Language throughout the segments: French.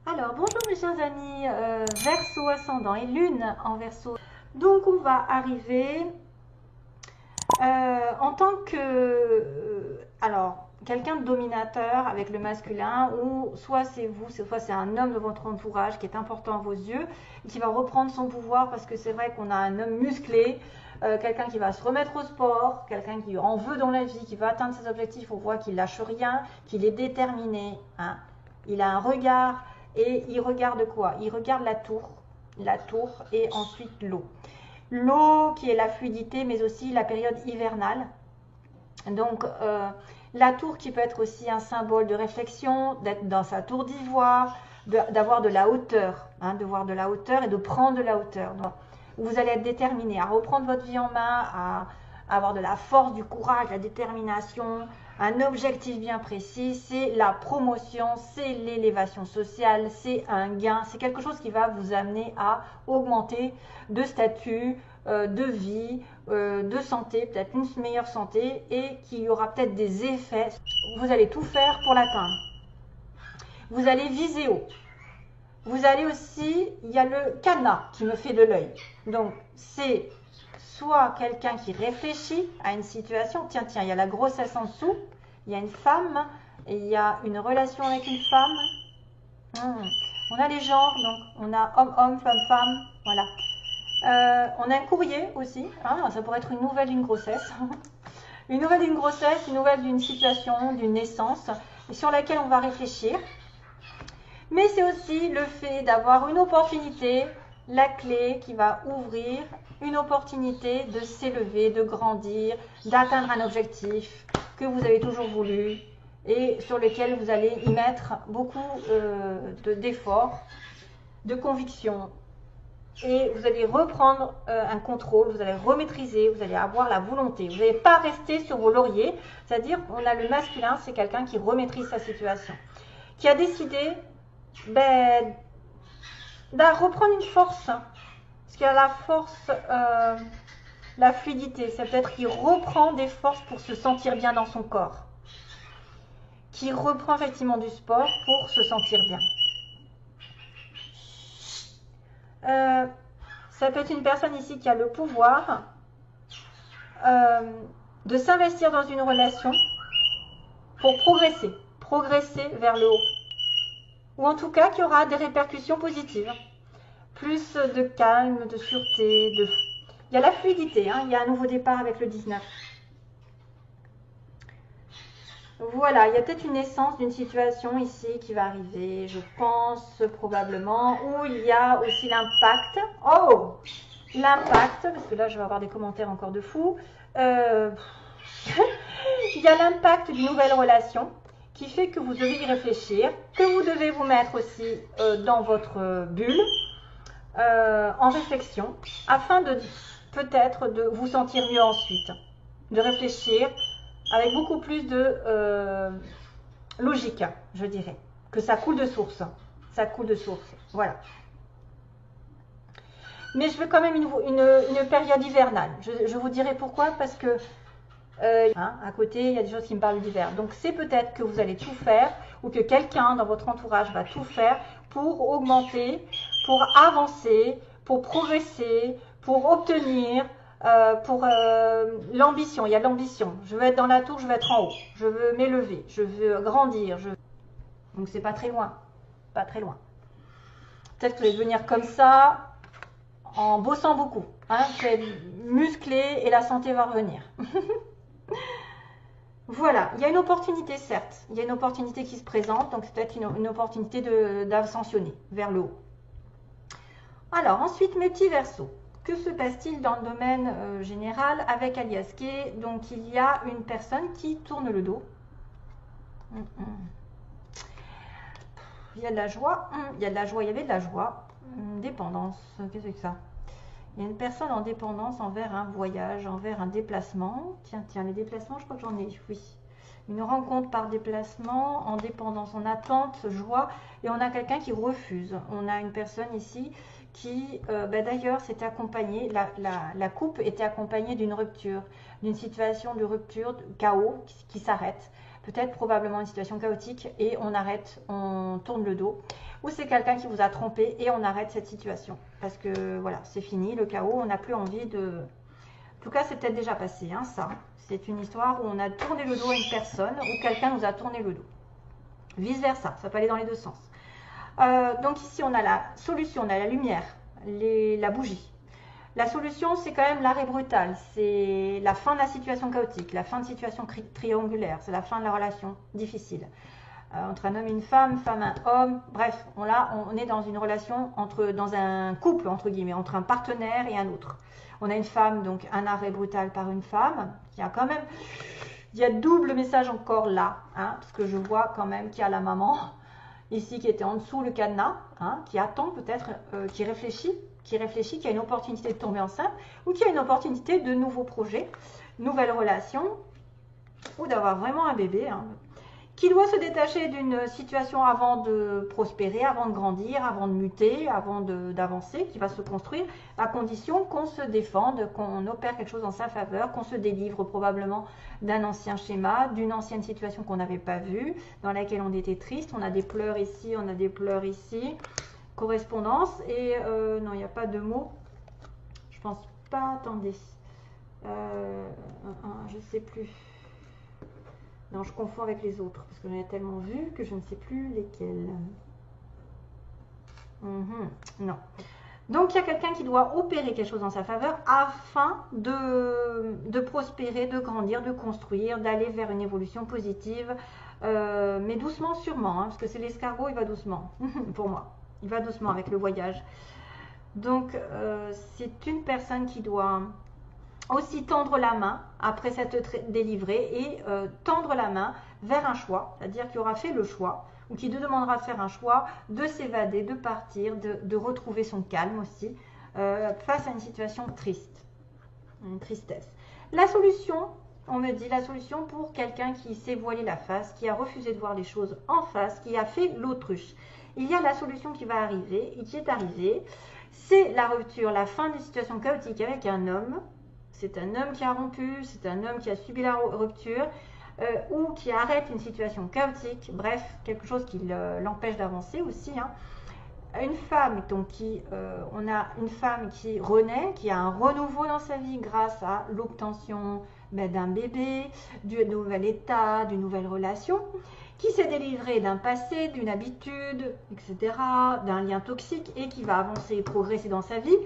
Alors, bonjour mes chers amis, Verseau ascendant et Lune en Verseau. Donc, on va arriver en tant que, alors, quelqu'un de dominateur avec le masculin, ou soit c'est vous, soit c'est un homme de votre entourage qui est important à vos yeux, et qui va reprendre son pouvoir parce que c'est vrai qu'on a un homme musclé, quelqu'un qui va se remettre au sport, quelqu'un qui en veut dans la vie, qui va atteindre ses objectifs, on voit qu'il lâche rien, qu'il est déterminé, hein. Il a un regard et il regarde quoi? Il regarde la tour et ensuite l'eau. L'eau qui est la fluidité, mais aussi la période hivernale. Donc, la tour qui peut être aussi un symbole de réflexion, d'être dans sa tour d'ivoire, d'avoir de la hauteur, hein, de voir de la hauteur et de prendre de la hauteur. Donc, vous allez être déterminé à reprendre votre vie en main, à avoir de la force, du courage, la détermination, un objectif bien précis, c'est la promotion, c'est l'élévation sociale, c'est un gain, c'est quelque chose qui va vous amener à augmenter de statut, de vie, de santé, peut-être une meilleure santé, et qu'il y aura peut-être des effets. Vous allez tout faire pour l'atteindre. Vous allez viser haut. Vous allez aussi, il y a le cadenas qui me fait de l'œil. Donc, c'est soit quelqu'un qui réfléchit à une situation. Tiens, il y a la grossesse en dessous. Il y a une femme. Et il y a une relation avec une femme. On a les genres, donc on a homme-homme, femme-femme. Voilà. On a un courrier aussi. Hein, ça pourrait être une nouvelle d'une grossesse. Une nouvelle d'une grossesse, une nouvelle d'une situation, d'une naissance, sur laquelle on va réfléchir. Mais c'est aussi le fait d'avoir une opportunité, la clé qui va ouvrir une opportunité de s'élever, de grandir, d'atteindre un objectif que vous avez toujours voulu et sur lequel vous allez y mettre beaucoup d'efforts, de conviction. Et vous allez reprendre un contrôle, vous allez remaîtriser, vous allez avoir la volonté. Vous n'allez pas rester sur vos lauriers, c'est-à-dire qu'on a le masculin, c'est quelqu'un qui remaîtrise sa situation, qui a décidé de reprendre une force, parce qu'il y a la force, la fluidité, c'est peut-être qu'il reprend des forces pour se sentir bien dans son corps, qui reprend effectivement du sport pour se sentir bien. Ça peut être une personne ici qui a le pouvoir de s'investir dans une relation pour progresser vers le haut. Ou en tout cas qui aura des répercussions positives. Plus de calme, de sûreté, il y a la fluidité, hein, il y a un nouveau départ avec le 19. Voilà, il y a peut-être une naissance d'une situation ici qui va arriver, je pense probablement, où il y a aussi l'impact. Oh, l'impact, parce que là je vais avoir des commentaires encore de fous. Il y a l'impact d'une nouvelle relation qui fait que vous devez y réfléchir, que vous devez vous mettre aussi dans votre bulle, en réflexion, afin de peut-être de vous sentir mieux ensuite, de réfléchir avec beaucoup plus de logique, je dirais, que ça coule de source. Ça coule de source, voilà. Mais je veux quand même une période hivernale. Je vous dirai pourquoi, parce que à côté, il y a des choses qui me parlent d'hiver. Donc c'est peut-être que vous allez tout faire, ou que quelqu'un dans votre entourage va tout faire pour augmenter, pour avancer, pour progresser, pour obtenir, pour l'ambition. Il y a l'ambition. Je veux être dans la tour, je veux être en haut. Je veux m'élever, je veux grandir. Donc c'est pas très loin. Pas très loin. Peut-être que vous allez devenir comme ça en bossant beaucoup. Hein, vous allez être musclé et la santé va revenir. Voilà, il y a une opportunité, certes. Il y a une opportunité qui se présente, donc c'est peut-être une opportunité d'ascensionner vers le haut. Alors, ensuite, mes petits versos. Que se passe-t-il dans le domaine général avec Alias K? Donc, il y a une personne qui tourne le dos. Il y a de la joie. Il y a de la joie, il y avait de la joie. Dépendance, qu'est-ce que c'est que ça? Il y a une personne en dépendance envers un voyage, envers un déplacement. Tiens, les déplacements, je crois que j'en ai, oui. Une rencontre par déplacement, en dépendance, en attente, joie. Et on a quelqu'un qui refuse. On a une personne ici qui, d'ailleurs, s'était accompagnée, la coupe était accompagnée d'une rupture, d'une situation de rupture, de chaos qui s'arrête. Peut-être probablement une situation chaotique et on arrête, on tourne le dos. ou c'est quelqu'un qui vous a trompé et on arrête cette situation. Parce que voilà, c'est fini, le chaos, on n'a plus envie de... En tout cas, c'est peut-être déjà passé, hein, ça. C'est une histoire où on a tourné le dos à une personne ou quelqu'un nous a tourné le dos. Vice versa, ça peut aller dans les deux sens. Donc ici, on a la solution, on a la lumière, la bougie. La solution, c'est quand même l'arrêt brutal, c'est la fin de la situation chaotique, la fin de situation triangulaire, c'est la fin de la relation difficile. Entre un homme et une femme et un homme, bref, on est dans une relation, dans un couple, entre guillemets, entre un partenaire et un autre. On a une femme, donc un arrêt brutal par une femme, qui a quand même, il y a double message encore là, hein, parce que je vois quand même qu'il y a la maman, ici qui était en dessous le cadenas, hein, qui attend peut-être, qui réfléchit, qu'il y a une opportunité de tomber enceinte ou qu'il y a une opportunité de nouveaux projets, nouvelles relations ou d'avoir vraiment un bébé, hein, qui doit se détacher d'une situation avant de prospérer, avant de grandir, avant de muter, avant d'avancer, qui va se construire, à condition qu'on se défende, qu'on opère quelque chose en sa faveur, qu'on se délivre probablement d'un ancien schéma, d'une ancienne situation qu'on n'avait pas vue, dans laquelle on était triste. On a des pleurs ici, on a des pleurs ici. Correspondance et non, il n'y a pas de mots. Je pense pas. Attendez, je sais plus. Non, je confonds avec les autres parce que j'en ai tellement vu que je ne sais plus lesquels. Non. Donc il y a quelqu'un qui doit opérer quelque chose en sa faveur afin de prospérer, de grandir, de construire, d'aller vers une évolution positive, mais doucement sûrement, hein, parce que c'est l'escargot, il va doucement pour moi. Il va doucement avec le voyage. Donc, c'est une personne qui doit aussi tendre la main après s'être délivrée et tendre la main vers un choix, c'est-à-dire qui aura fait le choix ou qui demandera de faire un choix, de s'évader, de partir, de retrouver son calme aussi face à une situation triste, une tristesse. La solution, on me dit la solution pour quelqu'un qui s'est voilé la face, qui a refusé de voir les choses en face, qui a fait l'autruche. Il y a la solution qui va arriver et qui est arrivée. C'est la rupture, la fin d'une situation chaotique avec un homme. C'est un homme qui a rompu, c'est un homme qui a subi la rupture ou qui arrête une situation chaotique. Bref, quelque chose qui l'empêche d'avancer aussi, hein. Une femme, donc on a une femme qui renaît, qui a un renouveau dans sa vie grâce à l'obtention d'un bébé, d'un nouvel état, d'une nouvelle relation, qui s'est délivrée d'un passé, d'une habitude, etc., d'un lien toxique et qui va avancer et progresser dans sa vie,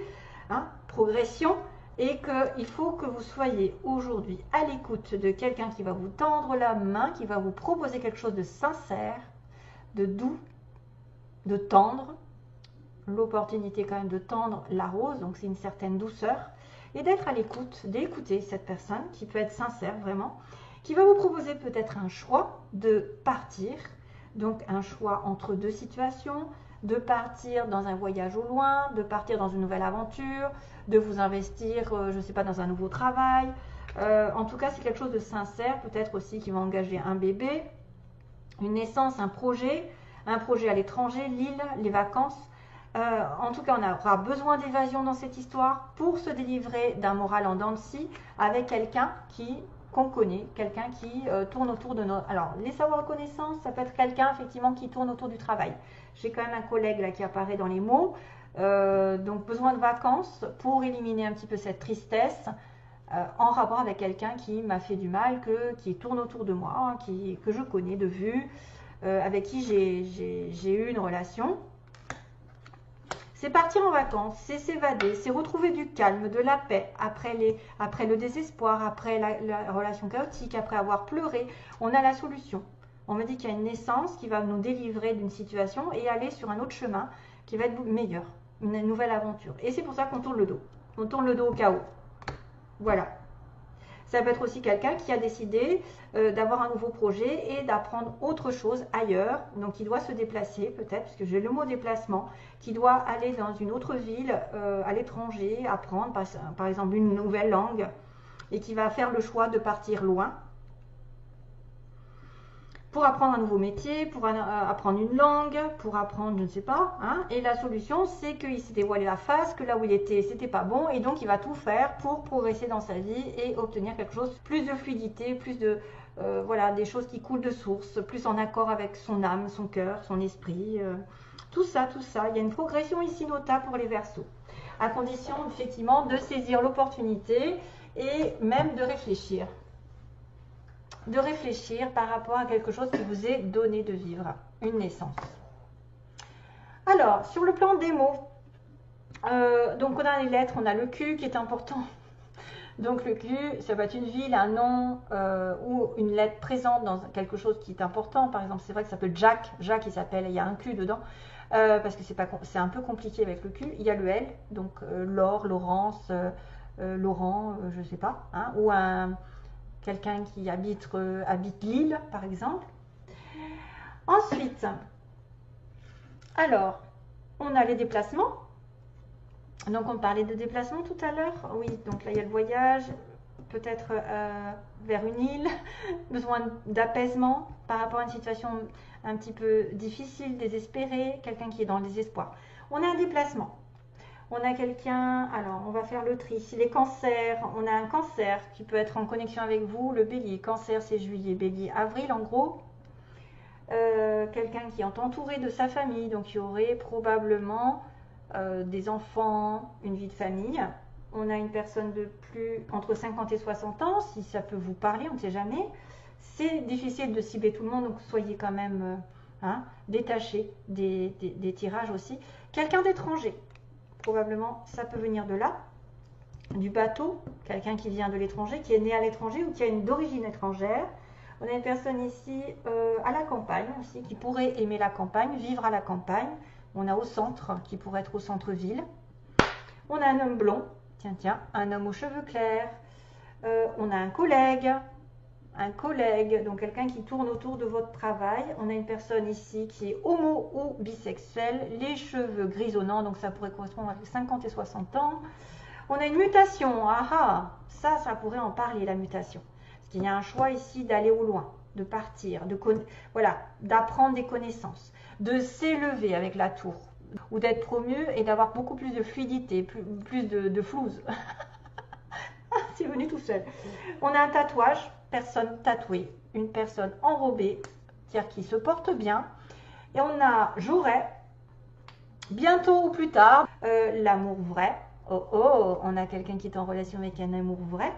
hein, progression, et qu'il faut que vous soyez aujourd'hui à l'écoute de quelqu'un qui va vous tendre la main, qui va vous proposer quelque chose de sincère, de doux, de tendre, l'opportunité quand même de tendre la rose, donc c'est une certaine douceur, et d'être à l'écoute, d'écouter cette personne qui peut être sincère vraiment, qui va vous proposer peut-être un choix de partir, donc un choix entre deux situations, de partir dans un voyage au loin, de partir dans une nouvelle aventure, de vous investir, je ne sais pas, dans un nouveau travail. En tout cas, c'est quelque chose de sincère, peut-être aussi qui va engager un bébé, une naissance, un projet à l'étranger, l'île, les vacances. En tout cas, on aura besoin d'évasion dans cette histoire pour se délivrer d'un moral en dents de scie avec quelqu'un qu'on connaît, quelqu'un qui tourne autour de nos... Alors, les savoirs et connaissances, ça peut être quelqu'un effectivement qui tourne autour du travail. J'ai quand même un collègue là qui apparaît dans les mots, donc besoin de vacances pour éliminer un petit peu cette tristesse en rapport avec quelqu'un qui m'a fait du mal, qui tourne autour de moi, hein, que je connais de vue, avec qui j'ai eu une relation. C'est partir en vacances, c'est s'évader, c'est retrouver du calme, de la paix après le désespoir, après la relation chaotique, après avoir pleuré. On a la solution. On me dit qu'il y a une naissance qui va nous délivrer d'une situation et aller sur un autre chemin qui va être meilleur, une nouvelle aventure. Et c'est pour ça qu'on tourne le dos. On tourne le dos au chaos. Voilà. Ça peut être aussi quelqu'un qui a décidé d'avoir un nouveau projet et d'apprendre autre chose ailleurs. Donc, il doit se déplacer peut-être, puisque j'ai le mot déplacement, qui doit aller dans une autre ville, à l'étranger, apprendre par exemple une nouvelle langue et qui va faire le choix de partir loin pour apprendre un nouveau métier, pour apprendre une langue, pour apprendre, je ne sais pas. Hein. Et la solution, c'est qu'il s'est dévoilé la face, que là où il était, c'était pas bon, et donc il va tout faire pour progresser dans sa vie et obtenir quelque chose, plus de fluidité, plus de voilà, des choses qui coulent de source, plus en accord avec son âme, son cœur, son esprit. Tout ça, tout ça. Il y a une progression ici notable pour les Verseaux, à condition effectivement de saisir l'opportunité et même de réfléchir. De réfléchir par rapport à quelque chose qui vous est donné de vivre, une naissance. Alors, sur le plan des mots, donc on a les lettres, on a le Q qui est important. Donc le Q, ça va être une ville, un nom ou une lettre présente dans quelque chose qui est important. Par exemple, c'est vrai que ça s'appelle Jack. Jack, il s'appelle, il y a un Q dedans. Parce que c'est un peu compliqué avec le Q. Il y a le L, donc Laure, Laurence, Laurent, je ne sais pas. Hein, ou quelqu'un qui habite Lille, par exemple. Ensuite, alors, on a les déplacements. Donc, on parlait de déplacement tout à l'heure. Oui, donc là, il y a le voyage, peut-être vers une île, besoin d'apaisement par rapport à une situation un petit peu difficile, désespérée, quelqu'un qui est dans le désespoir. On a un déplacement. On a quelqu'un, alors on va faire le tri. Si les cancers, on a un cancer qui peut être en connexion avec vous, le bélier. Cancer, c'est juillet, bélier, avril en gros. Quelqu'un qui est entouré de sa famille, donc il y aurait probablement des enfants, une vie de famille. On a une personne de plus entre 50 et 60 ans, si ça peut vous parler, on ne sait jamais. C'est difficile de cibler tout le monde, donc soyez quand même détachés des tirages aussi. Quelqu'un d'étranger, probablement ça peut venir de là, du bateau, quelqu'un qui vient de l'étranger, qui est né à l'étranger ou qui a une d'origine étrangère. On a une personne ici à la campagne aussi, qui pourrait aimer la campagne, vivre à la campagne. On a au centre, qui pourrait être au centre-ville. On a un homme blond, tiens, un homme aux cheveux clairs. On a un collègue, donc quelqu'un qui tourne autour de votre travail. On a une personne ici qui est homo ou bisexuelle, les cheveux grisonnants, donc ça pourrait correspondre avec 50 et 60 ans. On a une mutation, ça pourrait en parler, la mutation. Parce qu'il y a un choix ici d'aller au loin, de partir, d'apprendre des connaissances, de s'élever avec la tour, ou d'être promu et d'avoir beaucoup plus de fluidité, plus de flouze. C'est venu tout seul. On a un tatouage, personne tatouée, une personne enrobée, c'est-à-dire qui se porte bien. Et on a j'aurais, bientôt ou plus tard, l'amour vrai. On a quelqu'un qui est en relation avec un amour vrai.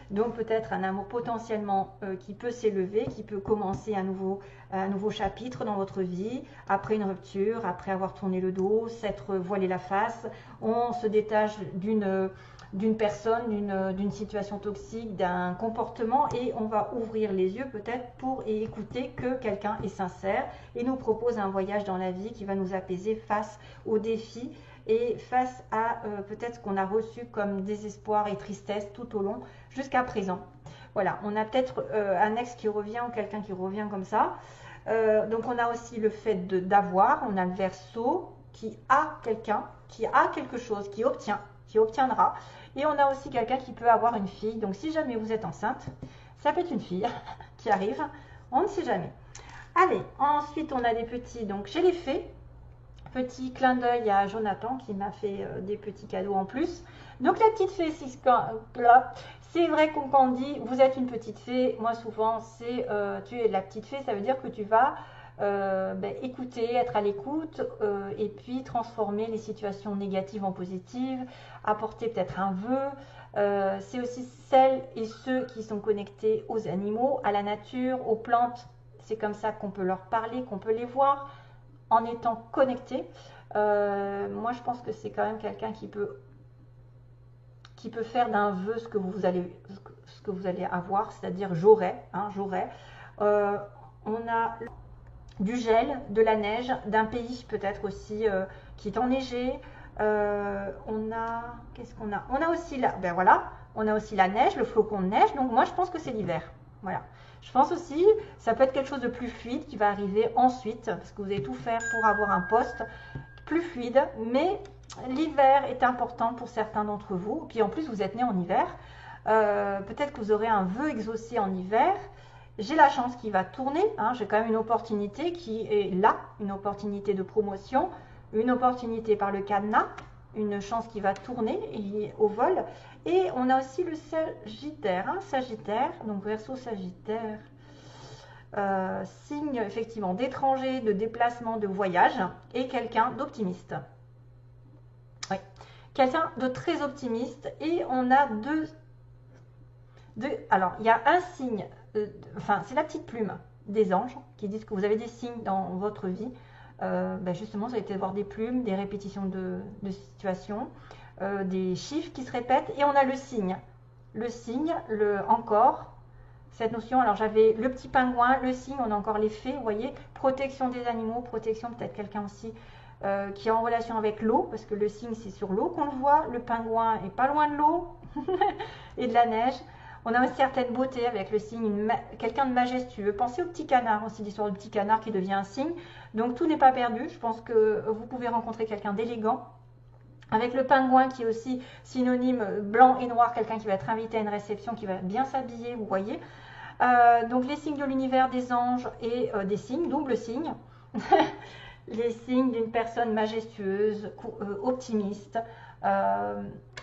Donc peut-être un amour potentiellement qui peut s'élever, qui peut commencer un nouveau chapitre dans votre vie, après une rupture, après avoir tourné le dos, s'être voilé la face. On se détache d'une personne, d'une situation toxique, d'un comportement et on va ouvrir les yeux peut-être pour écouter que quelqu'un est sincère et nous propose un voyage dans la vie qui va nous apaiser face aux défis et face à peut-être ce qu'on a reçu comme désespoir et tristesse tout au long jusqu'à présent. Voilà, on a peut-être un ex qui revient ou quelqu'un qui revient comme ça. Donc on a aussi le fait d'avoir, on a le Verseau qui a quelqu'un, qui a quelque chose, qui obtiendra. Et on a aussi quelqu'un qui peut avoir une fille. Donc si jamais vous êtes enceinte, ça peut être une fille qui arrive, on ne sait jamais. Allez, ensuite on a des petits, donc j'ai les fées. Petit clin d'œil à Jonathan qui m'a fait des petits cadeaux en plus. Donc la petite fée, c'est vrai qu'on quand on dit vous êtes une petite fée, moi souvent c'est tu es la petite fée, ça veut dire que tu vas écouter, être à l'écoute et puis transformer les situations négatives en positives, apporter peut-être un vœu. C'est aussi celles et ceux qui sont connectés aux animaux, à la nature, aux plantes. C'est comme ça qu'on peut leur parler, qu'on peut les voir en étant connecté. Moi je pense que c'est quand même quelqu'un qui peut faire d'un vœu ce que vous allez avoir, c'est-à-dire j'aurai. On a du gel, de la neige, d'un pays peut-être aussi qui est enneigé. Qu'est-ce qu'on a? On a aussi on a aussi la neige, le flocon de neige. Donc moi je pense que c'est l'hiver. Voilà. Je pense aussi, ça peut être quelque chose de plus fluide qui va arriver ensuite, parce que vous allez tout faire pour avoir un poste plus fluide, mais l'hiver est important pour certains d'entre vous. Puis en plus, vous êtes né en hiver. Peut-être que vous aurez un vœu exaucé en hiver. J'ai la chance qui va tourner. J'ai quand même une opportunité qui est là, une opportunité de promotion, une opportunité par le cadenas, une chance qui va tourner au vol. Et on a aussi le Sagittaire, Sagittaire, donc Verseau Sagittaire. signe effectivement d'étranger, de déplacement, de voyage, et quelqu'un d'optimiste. Oui. Quelqu'un de très optimiste, et on a alors, il y a un signe, enfin, c'est la petite plume des anges qui disent que vous avez des signes dans votre vie. Justement, vous allez peut-être voir des plumes, des répétitions de situations, des chiffres qui se répètent, et on a le signe. Le signe, encore, cette notion, alors j'avais le petit pingouin, le signe, on a encore les fées, vous voyez, protection des animaux, protection peut-être quelqu'un aussi qui est en relation avec l'eau, parce que le signe c'est sur l'eau qu'on le voit, le pingouin est pas loin de l'eau et de la neige. On a une certaine beauté avec le signe, quelqu'un de majestueux. Pensez au petit canard aussi, l'histoire du petit canard qui devient un signe. Donc tout n'est pas perdu, je pense que vous pouvez rencontrer quelqu'un d'élégant. Avec le pingouin qui est aussi synonyme blanc et noir, quelqu'un qui va être invité à une réception, qui va bien s'habiller, vous voyez. Donc les signes de l'univers, des anges et des signes, double signe. Les signes d'une personne majestueuse, optimiste,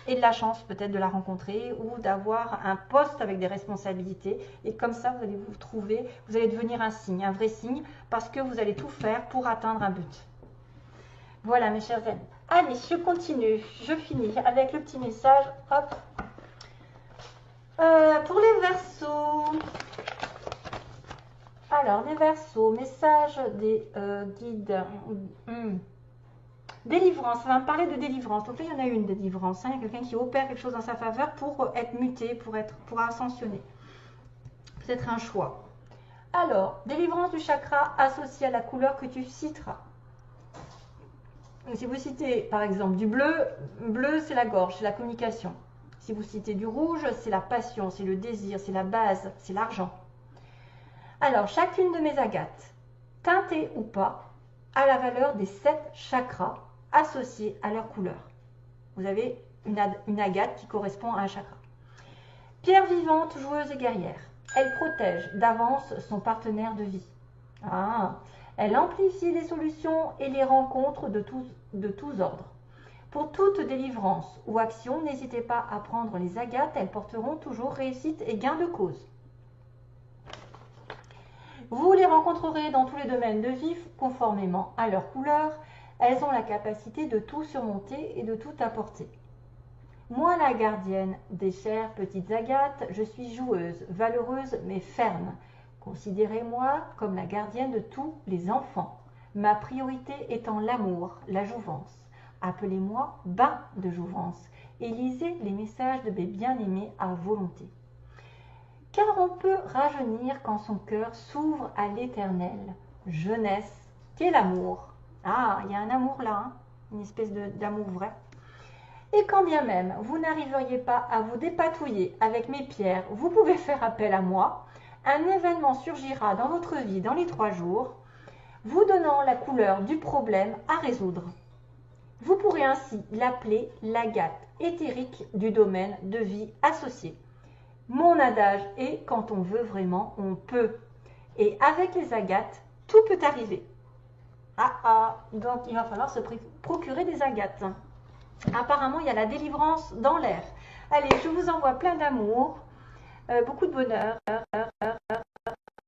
et de la chance peut-être de la rencontrer ou d'avoir un poste avec des responsabilités. Et comme ça, vous allez vous trouver, vous allez devenir un signe, un vrai signe, parce que vous allez tout faire pour atteindre un but. Voilà mes chers amis. Allez, je continue, je finis avec le petit message. Hop. Pour les Verseaux. Alors, les Verseaux, message des guides. Délivrance, ça va me parler de délivrance. Donc là, il y en a une délivrance. Il y a quelqu'un qui opère quelque chose en sa faveur pour être muté, pour ascensionner. Peut-être un choix. Alors, délivrance du chakra associé à la couleur que tu citeras. Donc, si vous citez par exemple du bleu, bleu c'est la gorge, c'est la communication. Si vous citez du rouge, c'est la passion, c'est le désir, c'est la base, c'est l'argent. Alors, chacune de mes agates, teintées ou pas, a la valeur des 7 chakras associés à leur couleur. Vous avez une agate qui correspond à un chakra. Pierre vivante, joueuse et guerrière. Elle protège d'avance son partenaire de vie. Elle amplifie les solutions et les rencontres de tous ordres. Pour toute délivrance ou action, n'hésitez pas à prendre les agates, elles porteront toujours réussite et gain de cause. Vous les rencontrerez dans tous les domaines de vie conformément à leur couleur. Elles ont la capacité de tout surmonter et de tout apporter. Moi, la gardienne des chères petites agates, je suis joueuse, valeureuse mais ferme. Considérez-moi comme la gardienne de tous les enfants. Ma priorité étant l'amour, la jouvence. Appelez-moi bain de jouvence et lisez les messages de mes bien-aimés à volonté. Car on peut rajeunir quand son cœur s'ouvre à l'éternel. Jeunesse, qu'est l'amour. Il y a un amour là, une espèce d'amour vrai. Et quand bien même vous n'arriveriez pas à vous dépatouiller avec mes pierres, vous pouvez faire appel à moi. Un événement surgira dans votre vie dans les 3 jours, vous donnant la couleur du problème à résoudre. Vous pourrez ainsi l'appeler l'agate éthérique du domaine de vie associé. Mon adage est quand on veut vraiment, on peut. Et avec les agates, tout peut arriver. Donc il va falloir se procurer des agates. Apparemment, il y a la délivrance dans l'air. Allez, je vous envoie plein d'amour, beaucoup de bonheur.